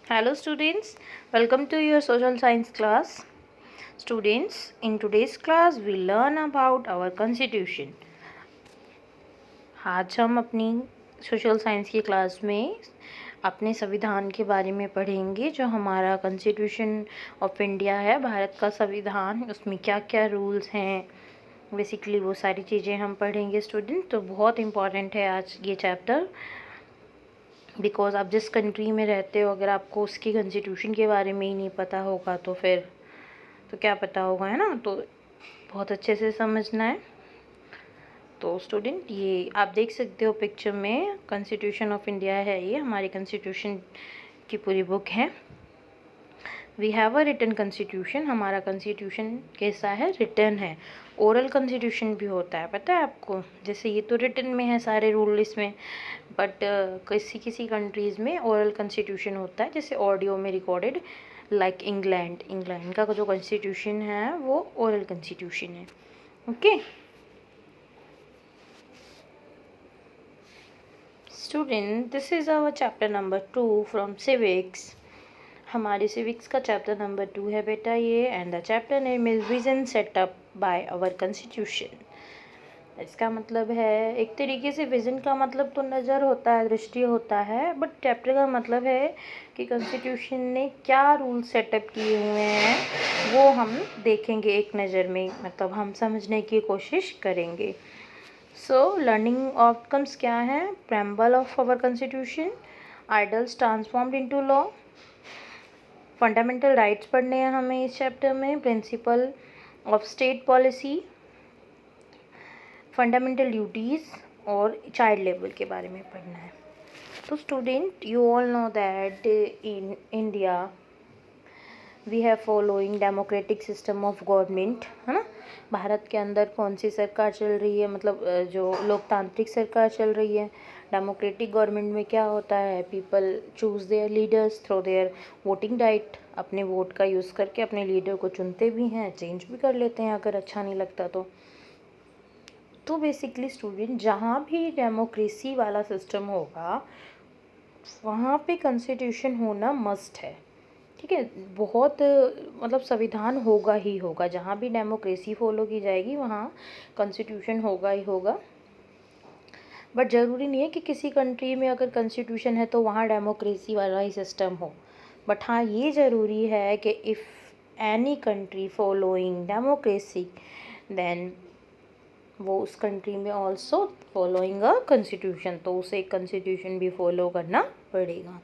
Hello students, welcome to your social science class. Students, in today's class we learn about our constitution. आज हम अपनी social science की class में अपने संविधान के बारे में पढ़ेंगे। जो हमारा कॉन्स्टिट्यूशन ऑफ इंडिया है, भारत का संविधान, उसमें क्या क्या रूल्स हैं, बेसिकली वो सारी चीज़ें हम पढ़ेंगे स्टूडेंट। तो बहुत इम्पॉर्टेंट है आज ये चैप्टर, बिकॉज़ आप जिस कंट्री में रहते हो, अगर आपको उसकी कॉन्स्टिट्यूशन के बारे में ही नहीं पता होगा तो फिर तो क्या पता होगा, है ना। तो बहुत अच्छे से समझना है। तो स्टूडेंट, ये आप देख सकते हो पिक्चर में, कॉन्स्टिट्यूशन ऑफ इंडिया है, ये हमारी कॉन्स्टिट्यूशन की पूरी बुक है। We have a written constitution. हमारा कॉन्स्टिट्यूशन कैसा है? रिटन है। ओरल कॉन्स्टिट्यूशन भी होता है, पता है आपको। जैसे ये तो रिटन में है सारे रूल इसमें, बट किसी किसी कंट्रीज़ में ओरल कॉन्स्टिट्यूशन होता है, जैसे ऑडियो में रिकॉर्डेड, लाइक इंग्लैंड का जो कॉन्स्टिट्यूशन है वो ओरल कॉन्स्टिट्यूशन है। Okay student, this is our chapter number 2 from civics. हमारे सिविक्स का चैप्टर नंबर 2 है बेटा ये, and the chapter name is vision set up by our constitution. इसका मतलब है, एक तरीके से विज़न का मतलब तो नज़र होता है, दृष्टि होता है, बट चैप्टर का मतलब है कि कॉन्स्टिट्यूशन ने क्या रूल सेटअप किए हुए हैं वो हम देखेंगे एक नज़र में, मतलब हम समझने की कोशिश करेंगे। सो लर्निंग आउटकम्स क्या हैं? Preamble of our constitution, ideals transformed into law, fundamental rights पढ़ने हैं हमें इस चैप्टर में, principle of state policy, fundamental duties और चाइल्ड लेबर के बारे में पढ़ना है। तो student, you all know that in India we have following democratic system of government, है ना। भारत के अंदर कौन सी सरकार चल रही है? मतलब जो लोकतांत्रिक सरकार चल रही है। डेमोक्रेटिक गवर्नमेंट में क्या होता है? People choose there leaders through their voting right. अपने वोट का यूज़ करके अपने लीडर को चुनते भी हैं, चेंज भी कर लेते हैं अगर अच्छा नहीं लगता तो बेसिकली स्टूडेंट, जहाँ भी डेमोक्रेसी वाला सिस्टम होगा वहाँ पे कॉन्स्टिट्यूशन होना मस्ट है, ठीक है। बहुत मतलब संविधान होगा ही होगा। जहाँ भी डेमोक्रेसी फॉलो की जाएगी वहाँ कॉन्स्टिट्यूशन होगा ही होगा। बट ज़रूरी नहीं है कि किसी कंट्री में अगर कॉन्स्टिट्यूशन है तो वहाँ डेमोक्रेसी वाला ही सिस्टम हो। बट हाँ, ये ज़रूरी है कि if any country following democracy, then वो उस कंट्री में ऑल्सो फॉलोइंग अ कॉन्स्टिट्यूशन, तो उसे कॉन्स्टिट्यूशन भी फॉलो करना पड़ेगा।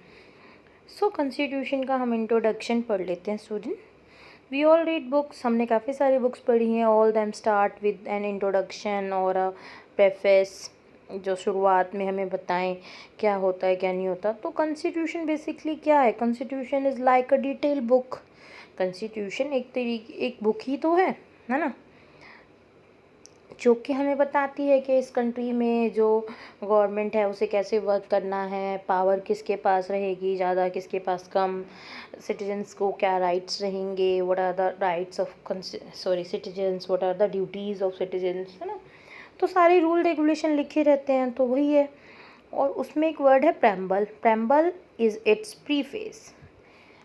सो कॉन्स्टिट्यूशन का हम इंट्रोडक्शन पढ़ लेते हैं student. We all read books, हमने काफ़ी सारी बुक्स पढ़ी हैं। All them start with an introduction और अ प्रेफेस, जो शुरुआत में हमें बताएं क्या होता है क्या नहीं होता। तो कॉन्स्टिट्यूशन बेसिकली क्या है? Constitution is like a detail book. Constitution एक बुक ही तो है ना, जो कि हमें बताती है कि इस कंट्री में जो गवर्नमेंट है उसे कैसे वर्क करना है, पावर किसके पास रहेगी ज़्यादा, किसके पास कम, सिटीजन्स को क्या राइट्स रहेंगे, what are the rights of citizens, what are the duties of citizens, है ना। तो सारे रूल रेगुलेशन लिखे रहते हैं, तो वही है। और उसमें एक वर्ड है preamble. Preamble is it's preface.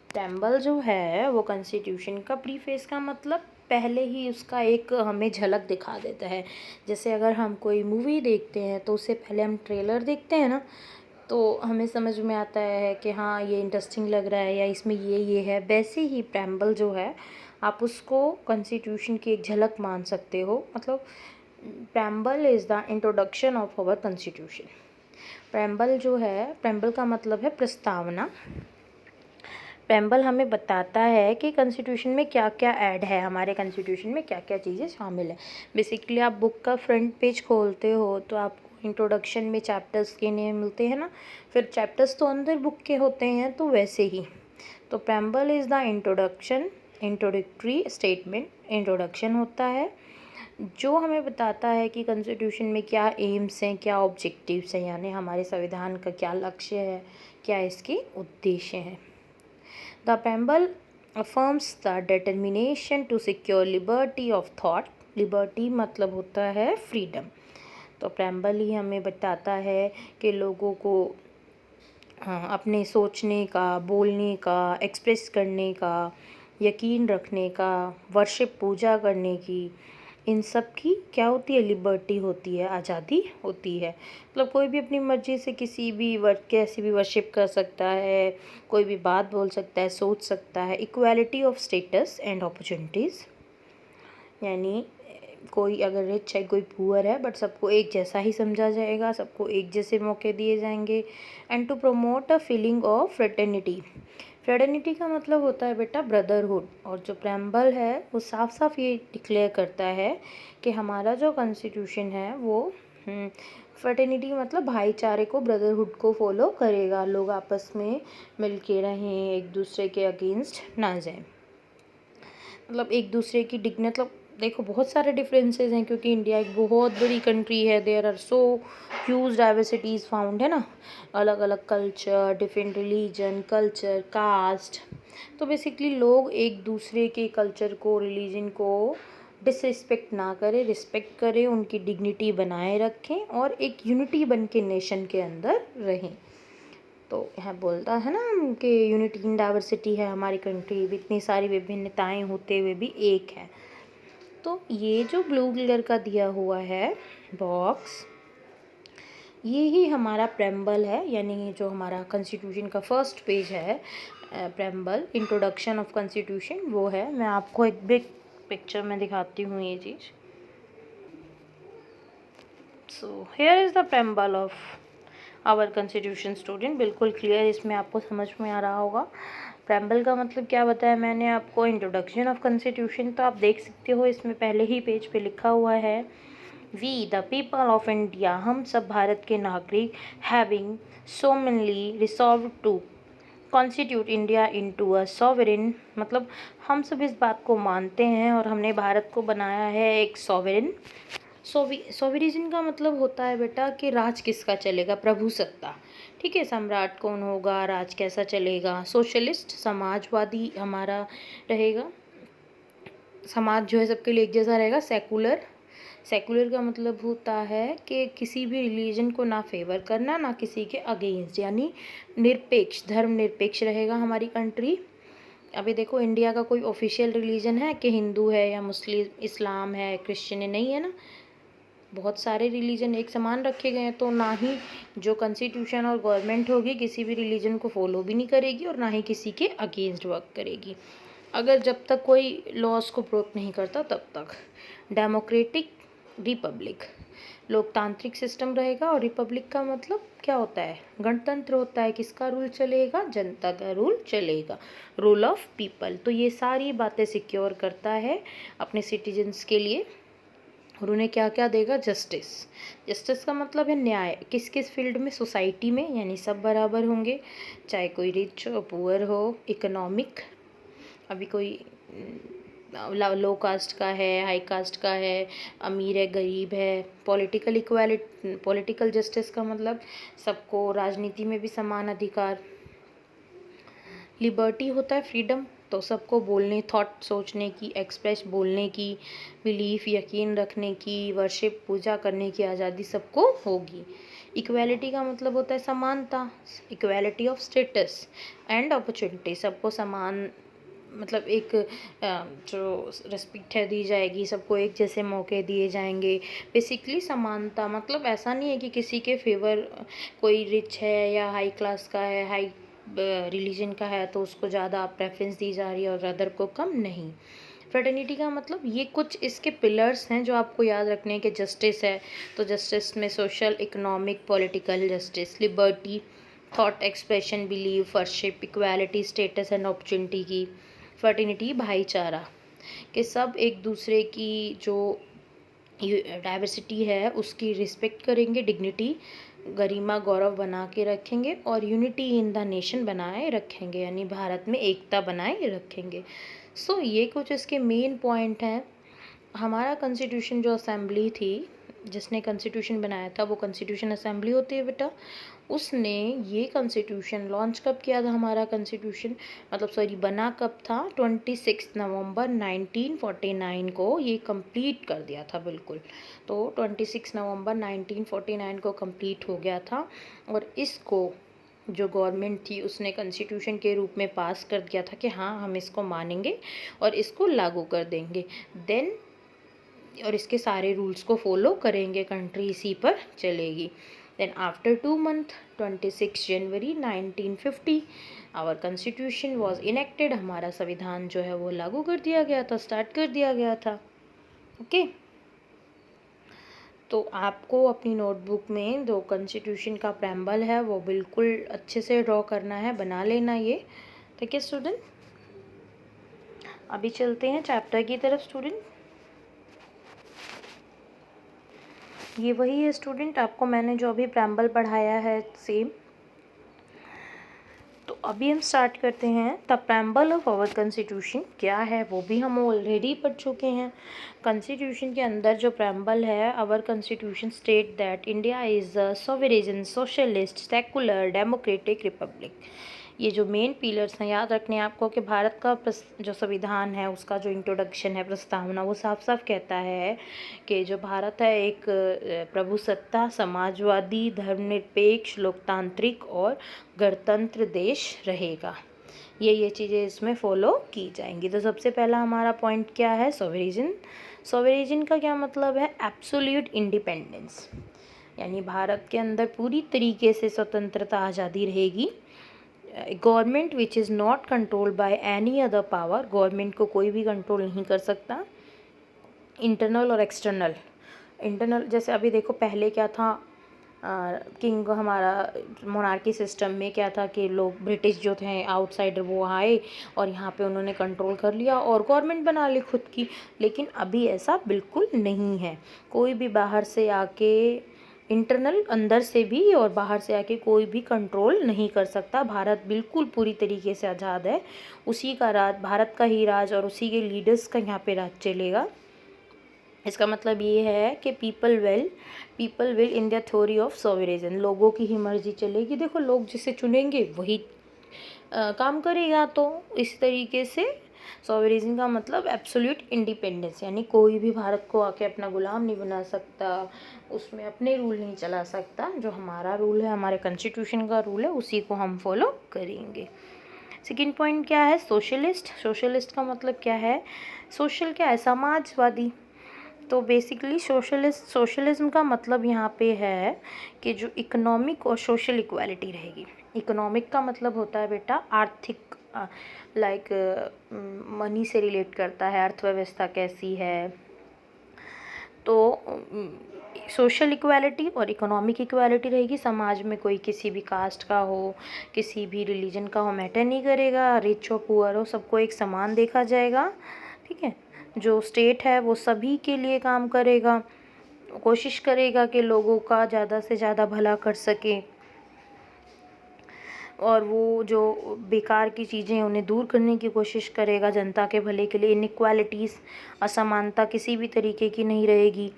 Preamble जो है वो कॉन्स्टिट्यूशन का प्रीफेस का मतलब पहले ही उसका एक हमें झलक दिखा देता है। जैसे अगर हम कोई मूवी देखते हैं तो उससे पहले हम ट्रेलर देखते हैं ना, तो हमें समझ में आता है कि हाँ ये इंटरेस्टिंग लग रहा है या इसमें ये है। वैसे ही प्रेम्बल जो है, आप उसको कॉन्स्टिट्यूशन की एक झलक मान सकते हो। मतलब preamble is the introduction of our constitution. Preamble जो है, प्रेम्बल का मतलब है प्रस्तावना। प्रेम्बल हमें बताता है कि कॉन्स्टिट्यूशन में क्या क्या ऐड है, हमारे कॉन्स्टिट्यूशन में क्या क्या चीज़ें शामिल है। बेसिकली आप बुक का फ्रंट पेज खोलते हो तो आपको इंट्रोडक्शन में चैप्टर्स के नेम मिलते हैं ना, फिर चैप्टर्स तो अंदर बुक के होते हैं, तो वैसे ही। तो preamble is the introduction, introductory statement, introduction होता है जो हमें बताता है कि कॉन्स्टिट्यूशन में क्या एम्स हैं, क्या ऑब्जेक्टिव्स हैं, यानी हमारे संविधान का क्या लक्ष्य है, क्या इसके उद्देश्य हैं। The preamble affirms the determination to secure liberty of thought. Liberty मतलब होता है freedom। तो preamble ही हमें बताता है कि लोगों को हाँ, अपने सोचने का, बोलने का, एक्सप्रेस करने का, यकीन रखने का, वर्शिप पूजा करने की, इन सब की क्या होती है, लिबर्टी होती है, आज़ादी होती है। मतलब कोई भी अपनी मर्ज़ी से किसी भी कैसी भी वर्शिप कर सकता है, कोई भी बात बोल सकता है, सोच सकता है। Equality of status and opportunities, यानी कोई अगर रिच है कोई पुअर है, बट सबको एक जैसा ही समझा जाएगा, सबको एक जैसे मौके दिए जाएंगे। And to promote a feeling of fraternity. Fraternity का मतलब होता है बेटा ब्रदरहुड, और जो प्रेम्बल है वो साफ साफ ये डिक्लेयर करता है कि हमारा जो कॉन्स्टिट्यूशन है वो फ्रेटर्निटी मतलब भाईचारे को, ब्रदरहुड को फॉलो करेगा। लोग आपस में मिल के रहें, एक दूसरे के अगेंस्ट ना जाएं। मतलब एक दूसरे की मतलब देखो बहुत सारे डिफरेंसेस हैं, क्योंकि इंडिया एक बहुत बड़ी कंट्री है। There are so huge diversities found, है ना, अलग अलग culture, different religion, culture, caste. तो बेसिकली लोग एक दूसरे के कल्चर को, रिलीजन को डिसरिस्पेक्ट ना करें, रिस्पेक्ट करें, उनकी डिग्निटी बनाए रखें और एक यूनिटी बन के नेशन के अंदर रहें। तो यहाँ बोलता है ना कि यूनिटी इन डाइवर्सिटी है हमारी कंट्री, इतनी सारी विभिन्नताएं होते हुए भी एक है। तो ये जो ब्लू कलर का दिया हुआ है बॉक्स, ये ही हमारा प्रेम्बल है, यानी जो हमारा कॉन्स्टिट्यूशन का फर्स्ट पेज है, प्रेम्बल इंट्रोडक्शन ऑफ कॉन्स्टिट्यूशन, वो है। मैं आपको एक बिग पिक्चर में दिखाती हूँ ये चीज़। So here is the preamble of our constitution student. बिल्कुल क्लियर, इसमें आपको समझ में आ रहा होगा। प्रेम्बल का मतलब क्या बताया मैंने आपको, इंट्रोडक्शन ऑफ कॉन्स्टिट्यूशन। तो आप देख सकते हो इसमें पहले ही पेज पे लिखा हुआ है, we the people of India, हम सब भारत के नागरिक, having solemnly resolved to constitute India into a sovereign, मतलब हम सब इस बात को मानते हैं और हमने भारत को बनाया है एक सॉवरेन। सोवरिजन का मतलब होता है बेटा कि राज किसका चलेगा, प्रभु सत्ता। ठीक है, सम्राट कौन होगा, राज कैसा चलेगा। सोशलिस्ट समाजवादी हमारा रहेगा, समाज जो है सबके लिए एक जैसा रहेगा। सेकुलर, सेकुलर का मतलब होता है कि किसी भी रिलीजन को ना फेवर करना, ना किसी के अगेंस्ट, यानी निरपेक्ष, धर्म निरपेक्ष रहेगा हमारी कंट्री। अभी देखो इंडिया का कोई ऑफिशियल रिलीजन है कि हिंदू है या मुस्लिम, इस्लाम है, क्रिश्चियन है, नहीं है ना। बहुत सारे रिलीजन एक समान रखे गए हैं, तो ना ही जो कॉन्स्टिट्यूशन और गवर्नमेंट होगी किसी भी रिलीजन को फॉलो भी नहीं करेगी और ना ही किसी के अगेंस्ट वर्क करेगी, अगर जब तक कोई लॉज को ब्रोक नहीं करता तब तक। डेमोक्रेटिक रिपब्लिक, लोकतांत्रिक सिस्टम रहेगा। और रिपब्लिक का मतलब क्या होता है, गणतंत्र होता है। किसका रूल चलेगा, जनता का रूल चलेगा, रूल ऑफ पीपल। तो ये सारी बातें सिक्योर करता है अपने सिटीजन्स के लिए। और उन्हें क्या क्या देगा, जस्टिस। जस्टिस का मतलब है न्याय, किस किस फील्ड में, सोसाइटी में, यानी सब बराबर होंगे, चाहे कोई रिच हो पुअर हो। इकोनॉमिक, अभी कोई लो कास्ट का है, हाई कास्ट का है, अमीर है गरीब है। पॉलिटिकल इक्वालिटी, पॉलिटिकल जस्टिस का मतलब सबको राजनीति में भी समान अधिकार। लिबर्टी होता है फ्रीडम, तो सबको बोलने, थॉट सोचने की, एक्सप्रेस बोलने की, बिलीफ यकीन रखने की, वर्शिप पूजा करने की आज़ादी सबको होगी। इक्वालिटी का मतलब होता है समानता, equality of status and opportunity, सबको समान, मतलब एक जो रिस्पेक्ट है दी जाएगी, सबको एक जैसे मौके दिए जाएंगे। बेसिकली समानता, मतलब ऐसा नहीं है कि किसी के फेवर, कोई रिच है या हाई क्लास का है, हाई रिलीजन का है तो उसको ज़्यादा प्रेफरेंस दी जा रही है और अदर को कम नहीं। फ्रेटर्निटी का मतलब ये कुछ इसके पिलर्स हैं जो आपको याद रखने हैं कि जस्टिस है, तो जस्टिस में social, economic, political justice, liberty, thought expression, believe, worship, equality, status and opportunity की। फ्रेटर्निटी भाईचारा, कि सब एक दूसरे की जो डाइवर्सिटी है उसकी रिस्पेक्ट करेंगे, डिग्निटी, गरिमा, गौरव बना के रखेंगे और यूनिटी इन द नेशन बनाए रखेंगे, यानी भारत में एकता बनाए रखेंगे। सो ये कुछ इसके मेन पॉइंट हैं। हमारा कॉन्स्टिट्यूशन जो असेंबली थी, जिसने कॉन्स्टिट्यूशन बनाया था, वो कॉन्स्टिट्यूशन असेंबली होती है बेटा। उसने ये कॉन्स्टिट्यूशन लॉन्च कब किया था, हमारा कॉन्स्टिट्यूशन मतलब सॉरी बना कब था, 26 नवंबर 1949 को ये कंप्लीट कर दिया था बिल्कुल। तो 26 नवंबर 1949 को कंप्लीट हो गया था और इसको जो गवर्नमेंट थी उसने कॉन्स्टिट्यूशन के रूप में पास कर दिया था कि हाँ हम इसको मानेंगे और इसको लागू कर देंगे, देन और इसके सारे रूल्स को फॉलो करेंगे, कंट्री इसी पर चलेगी। Then after 2 month 26 January 1950 our constitution was enacted, हमारा संविधान जो है वो लागू कर दिया गया था, स्टार्ट कर दिया गया था। ओके तो आपको अपनी नोटबुक में जो कॉन्स्टिट्यूशन का प्रेम्बल है वो बिल्कुल अच्छे से ड्रॉ करना है, बना लेना ये, ठीक है स्टूडेंट। अभी चलते हैं चैप्टर की तरफ स्टूडेंट। ये वही है स्टूडेंट, आपको मैंने जो अभी प्रेम्बल पढ़ाया है सेम। तो अभी हम स्टार्ट करते हैं। The preamble of our constitution क्या है वो भी हम ऑलरेडी पढ़ चुके हैं। कॉन्स्टिट्यूशन के अंदर जो प्रेम्बल है, our constitution state that India is a sovereign socialist secular democratic republic. ये जो मेन पिलर्स हैं याद रखने आपको कि भारत का जो संविधान है उसका जो इंट्रोडक्शन है, प्रस्तावना, वो साफ साफ कहता है कि जो भारत है एक प्रभुसत्ता, समाजवादी, धर्मनिरपेक्ष, लोकतांत्रिक और गणतंत्र देश रहेगा। ये चीज़ें इसमें फॉलो की जाएंगी। तो सबसे पहला हमारा पॉइंट क्या है, सोवरेन। सोवरेन का क्या मतलब है, एब्सोल्यूट इंडिपेंडेंस, यानी भारत के अंदर पूरी तरीके से स्वतंत्रता, आज़ादी रहेगी। Government which is not controlled by any other power, government को कोई भी कंट्रोल नहीं कर सकता। इंटरनल और एक्सटर्नल, इंटरनल जैसे अभी देखो पहले क्या था, किंग हमारा मोनार्की सिस्टम में क्या था कि लोग ब्रिटिश जो थे आउटसाइडर वो आए और यहाँ पे उन्होंने कंट्रोल कर लिया और गवर्नमेंट बना ली खुद की। लेकिन अभी ऐसा बिल्कुल नहीं है, कोई भी बाहर से आके, इंटरनल अंदर से भी और बाहर से आके कोई भी कंट्रोल नहीं कर सकता। भारत बिल्कुल पूरी तरीके से आज़ाद है, उसी का राज, भारत का ही राज और उसी के लीडर्स का यहाँ पे राज चलेगा। इसका मतलब ये है कि people will in the theory of sovereign, लोगों की ही मर्जी चलेगी। देखो लोग जिसे चुनेंगे वही काम करेगा। तो इस तरीके से सोवरेन का मतलब एब्सोल्यूट इंडिपेंडेंस, यानी कोई भी भारत को आके अपना गुलाम नहीं बना सकता, उसमें अपने रूल नहीं चला सकता। जो हमारा रूल है, हमारे कॉन्स्टिट्यूशन का रूल है, उसी को हम फॉलो करेंगे। सेकेंड पॉइंट क्या है, सोशलिस्ट। सोशलिस्ट का मतलब क्या है, सोशल क्या है, समाजवादी। तो बेसिकली सोशलिज्म का मतलब यहाँ पे है कि जो इकोनॉमिक और सोशल इक्वालिटी रहेगी। इकोनॉमिक का मतलब होता है बेटा आर्थिक, लाइक मनी से रिलेट करता है, अर्थव्यवस्था कैसी है। तो सोशल इक्वालिटी और इकोनॉमिक इक्वालिटी रहेगी। समाज में कोई किसी भी कास्ट का हो, किसी भी रिलीजन का हो, मैटर नहीं करेगा, रिच हो पुअर हो, सबको एक समान देखा जाएगा। ठीक है, जो स्टेट है वो सभी के लिए काम करेगा, कोशिश करेगा कि लोगों का ज़्यादा से ज़्यादा भला कर सके और वो जो बेकार की चीज़ें हैं उन्हें दूर करने की कोशिश करेगा जनता के भले के लिए। इनइक्वालिटीज़, असमानता किसी भी तरीके की नहीं रहेगी।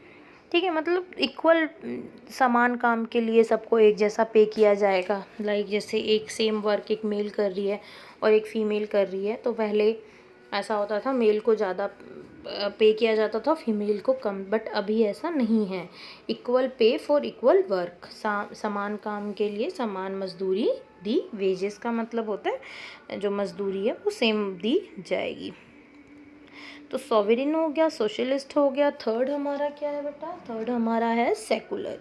ठीक है, मतलब इक्वल, समान काम के लिए सबको एक जैसा पे किया जाएगा। लाइक जैसे एक सेम वर्क एक मेल कर रही है और एक फीमेल कर रही है, तो पहले ऐसा होता था मेल को ज़्यादा पे किया जाता था, फीमेल को कम, बट अभी ऐसा नहीं है। Equal pay for equal work, समान काम के लिए समान मजदूरी दी। वेजेस का मतलब होता है जो मजदूरी है वो सेम दी जाएगी। तो सॉवरेन हो गया, सोशलिस्ट हो गया। थर्ड हमारा क्या है बेटा, थर्ड हमारा है सेकुलर।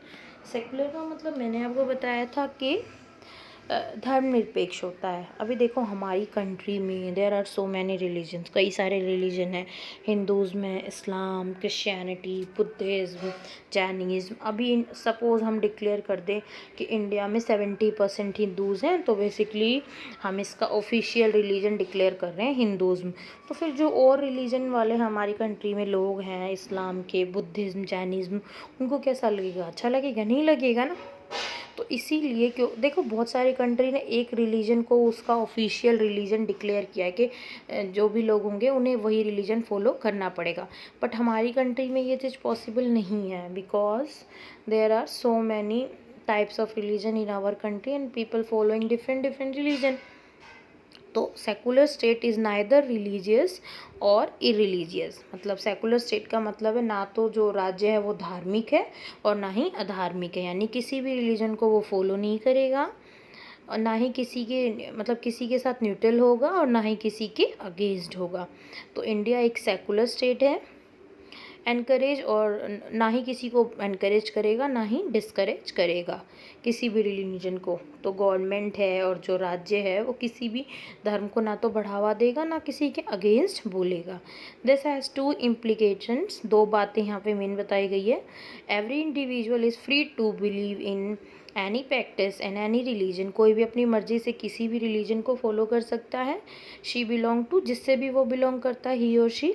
सेकुलर का मतलब मैंने आपको बताया था कि धर्मनिरपेक्ष होता है। अभी देखो हमारी कंट्री में there are so many religions, कई सारे रिलीजन हैं। हिंदूज़्म है, इस्लाम, क्रिश्चियनिटी, बुद्धिज़्म, जैनिज़्म। अभी सपोज़ हम डिक्लेयर कर दें कि इंडिया में 70% हिंदूज़ हैं, तो बेसिकली हम इसका ऑफिशियल रिलीजन डिक्लेयर कर रहे हैं हिंदूज़्म। तो फिर जो और रिलीजन वाले हमारी कंट्री में लोग हैं, इस्लाम के, बुद्धिज़्म, जैनिज़्म, उनको कैसा लगेगा, अच्छा लगेगा? नहीं लगेगा ना। तो इसीलिए क्यों, देखो बहुत सारी कंट्री ने एक रिलीजन को उसका ऑफिशियल रिलीजन डिक्लेयर किया है कि जो भी लोग होंगे उन्हें वही रिलीजन फॉलो करना पड़ेगा। बट हमारी कंट्री में ये चीज़ पॉसिबल नहीं है, because there are so many types of religion in our country and people following different different religion. तो secular state is neither religious और इरिलीजियस। मतलब सेकुलर स्टेट का मतलब है ना तो जो राज्य है वो धार्मिक है और ना ही अधार्मिक है, यानी किसी भी रिलीजन को वो फॉलो नहीं करेगा। और ना ही किसी के मतलब किसी के साथ न्यूट्रल होगा और ना ही किसी के अगेंस्ट होगा। तो इंडिया एक सेकुलर स्टेट है, एनकरेज और ना ही किसी को एनकरेज करेगा ना ही डिस्करेज करेगा किसी भी रिलीजन को। तो गवर्नमेंट है और जो राज्य है वो किसी भी धर्म को ना तो बढ़ावा देगा ना किसी के अगेंस्ट बोलेगा। दिस हैज़ टू इम्प्लीकेशंस, दो बातें यहाँ पे मेन बताई गई है। Every individual is free to believe in any practice and any religion, कोई भी अपनी मर्जी से किसी भी रिलीजन को फॉलो कर सकता है। शी बिलोंग टू, जिससे भी वो बिलोंग करता है, ही और शी।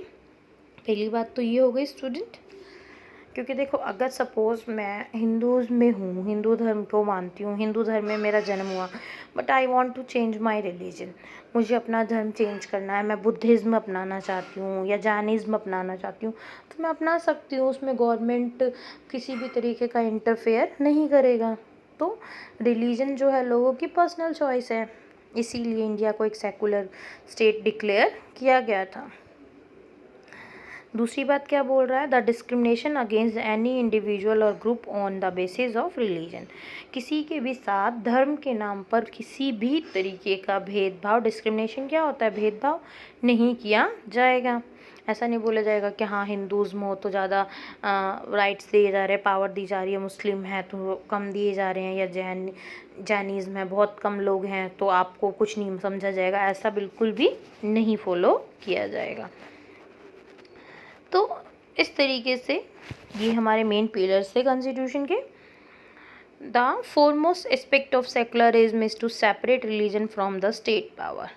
पहली बात तो ये हो गई स्टूडेंट, क्योंकि देखो अगर सपोज़ मैं हिंदूज़ में हूँ, हिंदू धर्म को मानती हूँ, हिंदू धर्म में मेरा जन्म हुआ, but I want to change my religion, मुझे अपना धर्म चेंज करना है, मैं बुद्धिज़्म अपनाना चाहती हूँ या जैनिज़्म अपनाना चाहती हूँ, तो मैं अपना सकती हूँ। उसमें गवर्नमेंट किसी भी तरीके का इंटरफेयर नहीं करेगा। तो रिलीजन जो है लोगों की पर्सनल चॉइस है, इसीलिए इंडिया को एक सेकुलर स्टेट डिक्लेयर किया गया था। दूसरी बात क्या बोल रहा है, the discrimination against any individual और group on the basis of religion, किसी के भी साथ धर्म के नाम पर किसी भी तरीके का भेदभाव, डिस्क्रिमिनेशन क्या होता है, भेदभाव नहीं किया जाएगा। ऐसा नहीं बोला जाएगा कि हाँ हिंदूज़ में हो तो ज़्यादा राइट्स दिए जा रहे हैं, पावर दी जा रही है, मुस्लिम है तो कम दिए जा रहे हैं, या जैनिज़्म है बहुत कम लोग हैं तो आपको कुछ नहीं समझा जाएगा। ऐसा बिल्कुल भी नहीं फॉलो किया जाएगा। तो इस तरीके से ये हमारे मेन पिलर्स थे कॉन्स्टिट्यूशन के। The foremost aspect of secularism is to separate religion from the state power.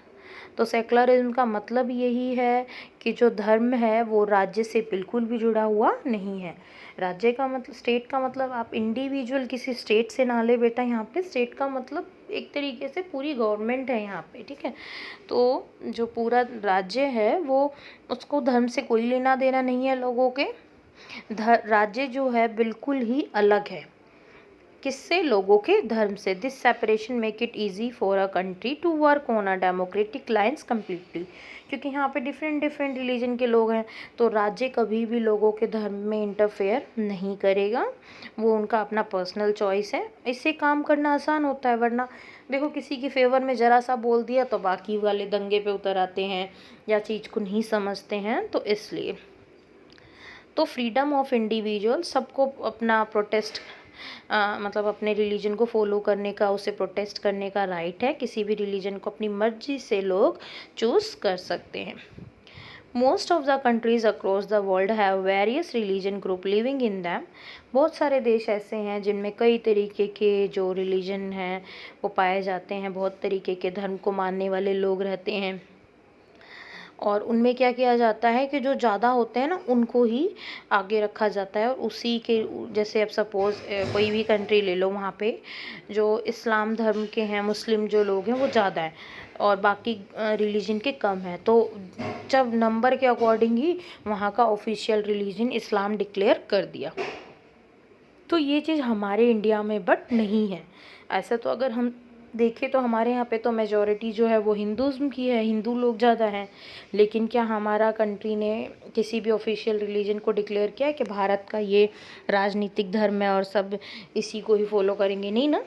तो सेकुलरिज्म का मतलब यही है कि जो धर्म है वो राज्य से बिल्कुल भी जुड़ा हुआ नहीं है। राज्य का मतलब, स्टेट का मतलब आप इंडिविजुअल किसी स्टेट से ना ले बेटा, यहाँ पे स्टेट का मतलब एक तरीके से पूरी गवर्नमेंट है यहाँ पे, ठीक है। तो जो पूरा राज्य है वो, उसको धर्म से कोई लेना देना नहीं है लोगों के। राज्य जो है बिल्कुल ही अलग है, किससे, लोगों के धर्म से। This separation make it easy for a country to work on a democratic lines completely, क्योंकि यहाँ पे डिफरेंट डिफरेंट रिलीजन के लोग हैं, तो राज्य कभी भी लोगों के धर्म में इंटरफेयर नहीं करेगा, वो उनका अपना पर्सनल चॉइस है। इससे काम करना आसान होता है, वरना देखो किसी के फेवर में ज़रा सा बोल दिया तो बाकी वाले दंगे पे उतर आते हैं या चीज़ को नहीं समझते हैं। तो इसलिए तो फ्रीडम ऑफ इंडिविजुअल, सबको अपना प्रोटेस्ट मतलब अपने रिलीजन को फॉलो करने का, उसे प्रोटेस्ट करने का राइट है। किसी भी रिलीजन को अपनी मर्जी से लोग चूज़ कर सकते हैं। Most of the countries across the world have various religion group living in them. बहुत सारे देश ऐसे हैं जिनमें कई तरीके के जो रिलीजन हैं वो पाए जाते हैं, बहुत तरीके के धर्म को मानने वाले लोग रहते हैं। और उनमें क्या किया जाता है कि जो ज़्यादा होते हैं ना उनको ही आगे रखा जाता है, और उसी के जैसे अब सपोज़ कोई भी कंट्री ले लो, वहाँ पे जो इस्लाम धर्म के हैं, मुस्लिम जो लोग हैं वो ज़्यादा हैं और बाकी रिलीजन के कम हैं, तो जब नंबर के अकॉर्डिंग ही वहाँ का ऑफिशियल रिलीजन इस्लाम डिक्लेयर कर दिया। तो ये चीज़ हमारे इंडिया में बट नहीं है। ऐसा तो अगर हम देखें तो हमारे यहाँ पे तो मेजॉरिटी जो है वो हिंदुज़्म की है, हिंदू लोग ज़्यादा हैं। लेकिन क्या हमारा कंट्री ने किसी भी ऑफिशियल रिलीजन को डिक्लेयर किया है कि भारत का ये राजनीतिक धर्म है और सब इसी को ही फॉलो करेंगे? नहीं ना।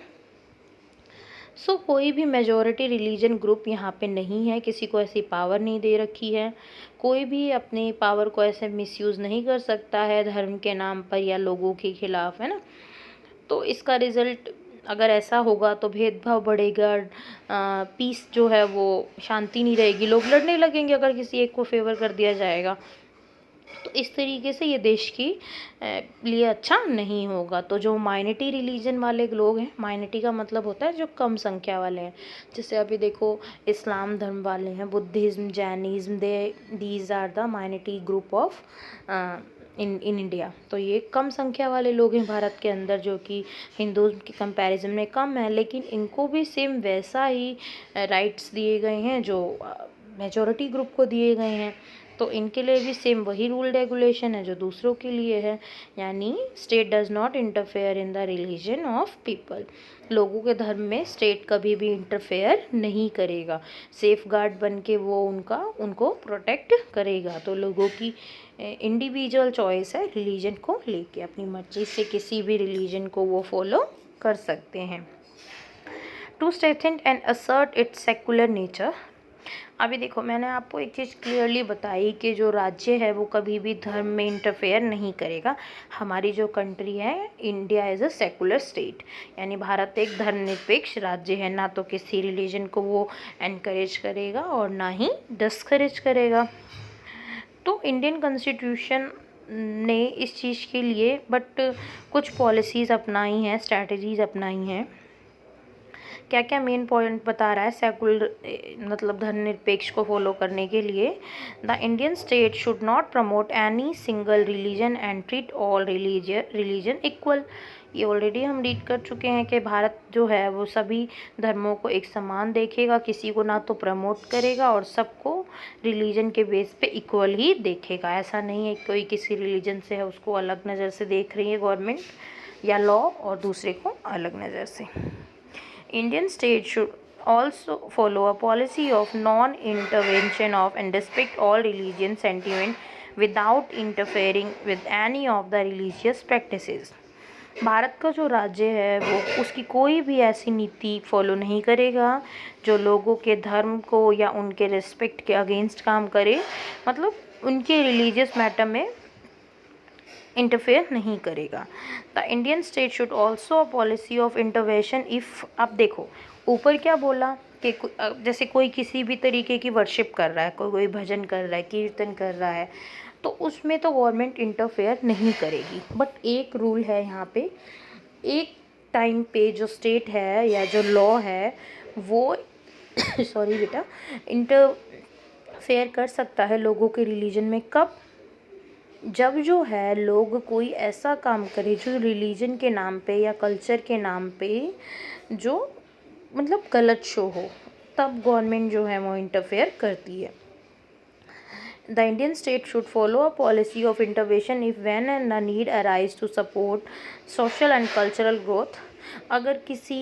सो कोई भी मेजॉरिटी रिलीजन ग्रुप यहाँ पे नहीं है, किसी को ऐसी पावर नहीं दे रखी है, कोई भी अपनी पावर को ऐसे मिसयूज़ नहीं कर सकता है धर्म के नाम पर या लोगों के खिलाफ, है ना। तो इसका रिज़ल्ट अगर ऐसा होगा तो भेदभाव बढ़ेगा, पीस जो है वो, शांति नहीं रहेगी, लोग लड़ने लगेंगे अगर किसी एक को फेवर कर दिया जाएगा। तो इस तरीके से ये देश की लिए अच्छा नहीं होगा। तो जो माइनॉरिटी रिलीजन वाले लोग हैं, माइनॉरिटी का मतलब होता है जो कम संख्या वाले हैं, जैसे अभी देखो इस्लाम धर्म वाले हैं, Buddhism, Jainism, these are the minority group of in India. तो ये कम संख्या वाले लोग हैं भारत के अंदर, जो कि हिंदूज़्म के कंपैरिजन में कम है, लेकिन इनको भी सेम वैसा ही राइट्स दिए गए हैं जो मेजॉरिटी ग्रुप को दिए गए हैं। तो इनके लिए भी सेम वही रूल रेगुलेशन है जो दूसरों के लिए है, यानी state does not interfere in the religion of people. लोगों के धर्म में स्टेट कभी भी इंटरफेयर नहीं करेगा, सेफ गार्ड बन के वो उनको प्रोटेक्ट करेगा। तो लोगों की इंडिविजुअल चॉइस है रिलीजन को लेके, अपनी मर्जी से किसी भी रिलीजन को वो फॉलो कर सकते हैं। To strengthen and assert its secular nature. अभी देखो, मैंने आपको एक चीज़ क्लियरली बताई कि जो राज्य है वो कभी भी धर्म में इंटरफेयर नहीं करेगा। हमारी जो कंट्री है, India is a secular state, यानी भारत एक धर्मनिरपेक्ष राज्य है। ना तो किसी रिलीजन को वो एनकरेज करेगा और ना ही डिस्करेज करेगा। तो इंडियन कॉन्स्टिट्यूशन ने इस चीज़ के लिए बट कुछ पॉलिसीज़ अपनाई हैं, स्ट्रैटेजीज़ अपनाई हैं। क्या क्या मेन पॉइंट बता रहा है सेकुलर मतलब धर्मनिरपेक्ष को फॉलो करने के लिए? The Indian state should not promote any single religion and treat all religion equal. ये ऑलरेडी हम रीड कर चुके हैं कि भारत जो है वो सभी धर्मों को एक समान देखेगा, किसी को ना तो प्रमोट करेगा और सबको रिलीजन के बेस पे इक्वल ही देखेगा। ऐसा नहीं है कोई किसी रिलीजन से है उसको अलग नज़र से देख रही है गवर्नमेंट या लॉ और दूसरे को अलग नज़र से। Indian state should also follow a policy of non-intervention of and respect all religion sentiment without interfering with any of the religious practices। Bharat का जो राज्य है वो उसकी कोई भी ऐसी नीति फॉलो नहीं करेगा जो लोगों के धर्म को या उनके रिस्पेक्ट के अगेंस्ट काम करे, मतलब उनके रिलीजियस मैटर में इंटरफेयर नहीं करेगा। The Indian state should also a policy of intervention if. अब देखो ऊपर क्या बोला कि जैसे कोई किसी भी तरीके की वर्शिप कर रहा है, कोई भजन कर रहा है, कीर्तन कर रहा है, तो उसमें तो गवर्नमेंट इंटरफेयर नहीं करेगी। बट एक रूल है यहाँ पे, एक टाइम पे जो स्टेट है या जो लॉ है वो सॉरी बेटा, इंटरफेयर कर सकता है लोगों के रिलीजन में। कब? जब जो है लोग कोई ऐसा काम करे जो रिलीजन के नाम पे या कल्चर के नाम पे जो मतलब गलत शो हो, तब गवर्नमेंट जो है वो इंटरफेयर करती है। The Indian state should follow a policy of intervention if when and the need arise to support social and cultural growth. अगर किसी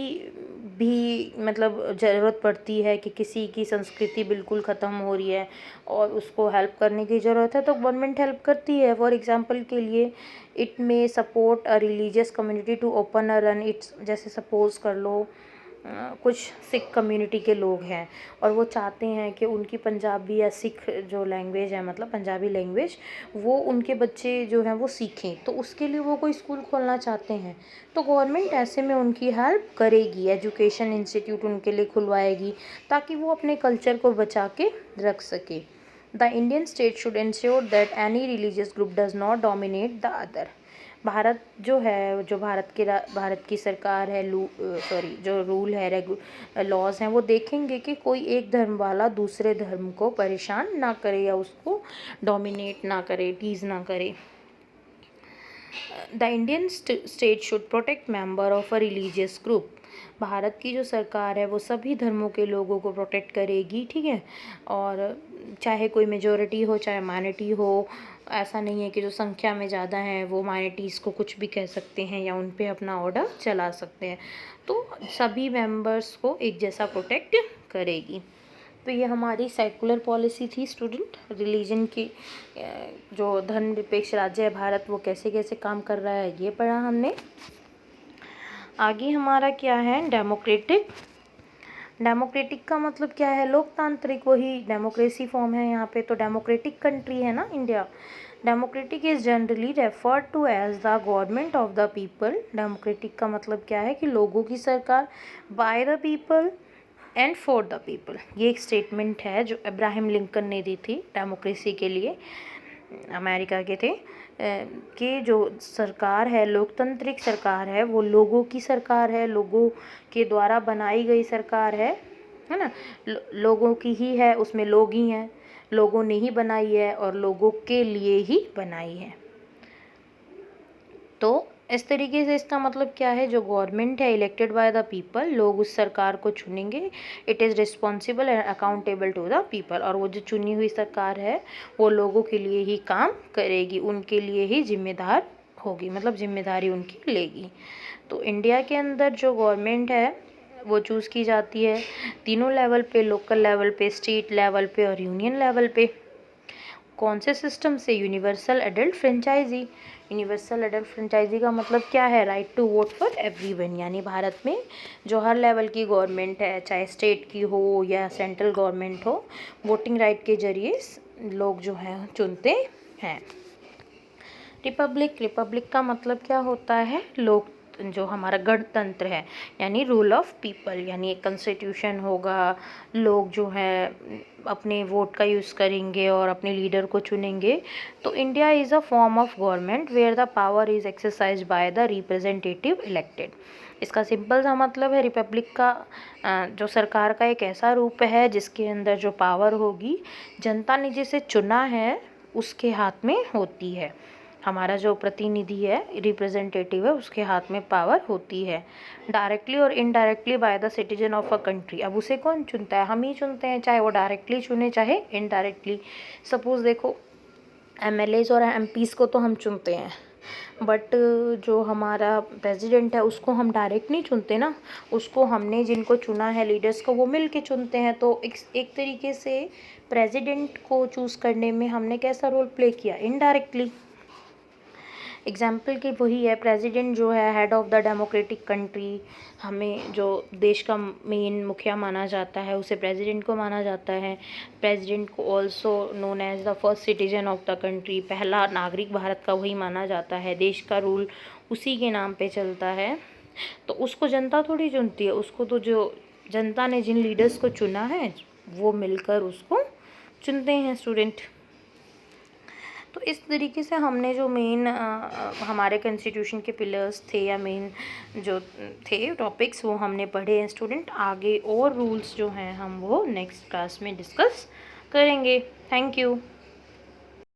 भी मतलब ज़रूरत पड़ती है कि किसी की संस्कृति बिल्कुल ख़त्म हो रही है और उसको हेल्प करने की ज़रूरत है तो गवर्नमेंट हेल्प करती है। फॉर एग्जांपल के लिए it may support a religious community to open a run its. जैसे सपोज़ कर लो कुछ सिख कम्युनिटी के लोग हैं और वो चाहते हैं कि उनकी पंजाबी या सिख जो लैंग्वेज है, मतलब पंजाबी लैंग्वेज, वो उनके बच्चे जो हैं वो सीखें, तो उसके लिए वो कोई स्कूल खोलना चाहते हैं, तो गवर्नमेंट ऐसे में उनकी हेल्प करेगी, एजुकेशन इंस्टीट्यूट उनके लिए खुलवाएगी ताकि वो अपने कल्चर को बचा के रख सके। The Indian state should ensure that any religious group does not dominate the other. Bharat जो है, जो भारत की सरकार है, जो रूल है, लॉज हैं, वो देखेंगे कि कोई एक धर्म वाला दूसरे धर्म को परेशान ना करे या उसको डोमिनेट ना करे, टीज ना करे। The Indian state should protect member of a religious group. Bharat की जो सरकार है वो सभी धर्मों के लोगों को प्रोटेक्ट करेगी, ठीक है। और चाहे कोई मेजॉरिटी हो चाहे माइनॉरिटी हो, ऐसा नहीं है कि जो संख्या में ज़्यादा हैं वो माइनॉरिटीज़ को कुछ भी कह सकते हैं या उन पे अपना ऑर्डर चला सकते हैं। तो सभी मेंबर्स को एक जैसा प्रोटेक्ट करेगी। तो ये हमारी सेकुलर पॉलिसी थी स्टूडेंट। रिलीजन की जो धर्मनिरपेक्ष राज्य है भारत, वो कैसे कैसे काम कर रहा है ये पढ़ा हमने। आगे हमारा क्या है? डेमोक्रेटिक। डेमोक्रेटिक का मतलब क्या है? लोकतांत्रिक, वही डेमोक्रेसी फॉर्म है यहाँ पे। तो डेमोक्रेटिक कंट्री है ना India. Democratic is generally referred to as the government of the people. Democratic का मतलब क्या है? कि लोगों की सरकार, by the people and for the people. ये एक स्टेटमेंट है जो अब्राहम लिंकन ने दी थी डेमोक्रेसी के लिए, अमेरिका के थे, कि जो सरकार है, लोकतांत्रिक सरकार है, वो लोगों की सरकार है, लोगों के द्वारा बनाई गई सरकार है ना। लोगों की ही है, उसमें लोग ही हैं, लोगों ने ही बनाई है और लोगों के लिए ही बनाई है। तो इस तरीके से इसका मतलब क्या है? जो गवर्नमेंट है इलेक्टेड बाय द पीपल, लोग उस सरकार को चुनेंगे। It is responsible and accountable to the people. और वो जो चुनी हुई सरकार है वो लोगों के लिए ही काम करेगी, उनके लिए ही जिम्मेदार होगी, मतलब जिम्मेदारी उनकी लेगी। तो इंडिया के अंदर जो गवर्नमेंट है वो चूज़ की जाती है तीनों लेवल पे, लोकल लेवल पे, स्टेट लेवल पे और यूनियन लेवल पे। कौन से सिस्टम से? Universal adult franchise. Universal adult franchise का मतलब क्या है? Right to vote for everyone, यानी भारत में जो हर लेवल की गवर्नमेंट है, चाहे स्टेट की हो या सेंट्रल गवर्नमेंट हो, वोटिंग राइट के जरिए लोग जो है चुनते हैं। रिपब्लिक का मतलब क्या होता है? लोक, जो हमारा गणतंत्र है, यानी रूल ऑफ पीपल, यानी एक कॉन्स्टिट्यूशन होगा, लोग जो है अपने वोट का यूज़ करेंगे और अपने लीडर को चुनेंगे। तो India is a form of government where the power is exercise by the representative elected. इसका सिंपल सा मतलब है, रिपब्लिक का जो सरकार का एक ऐसा रूप है जिसके अंदर जो पावर होगी जनता ने जिसे चुना है उसके हाथ में होती है। हमारा जो प्रतिनिधि है, रिप्रेजेंटेटिव है, उसके हाथ में पावर होती है, डायरेक्टली और indirectly by the citizen of a country. अब उसे कौन चुनता है? हम ही चुनते हैं, चाहे वो डायरेक्टली चुने चाहे इनडायरेक्टली। सपोज़ देखो, एमएलएज और एमपीज़ को तो हम चुनते हैं, बट जो हमारा प्रेसिडेंट है उसको हम डायरेक्ट नहीं चुनते ना, उसको हमने जिनको चुना है लीडर्स को वो मिल के चुनते हैं। तो एक तरीके से प्रेसिडेंट को चूज़ करने में हमने कैसा रोल प्ले किया? इनडायरेक्टली। एग्जाम्पल की वही है, प्रेसिडेंट जो है head of the democratic country, हमें जो देश का मेन मुखिया माना जाता है उसे प्रेसिडेंट को माना जाता है। प्रेसिडेंट को also known as the first citizen of the country, पहला नागरिक भारत का वही माना जाता है, देश का रूल उसी के नाम पे चलता है। तो उसको जनता थोड़ी चुनती है, उसको तो जो जनता ने जिन लीडर्स को चुना है वो मिलकर उसको चुनते हैं स्टूडेंट। तो इस तरीके से हमने जो मेन हमारे कॉन्स्टिट्यूशन के पिलर्स थे या मेन जो थे टॉपिक्स वो हमने पढ़े हैं स्टूडेंट। आगे और रूल्स जो हैं हम वो नेक्स्ट क्लास में डिस्कस करेंगे। Thank you.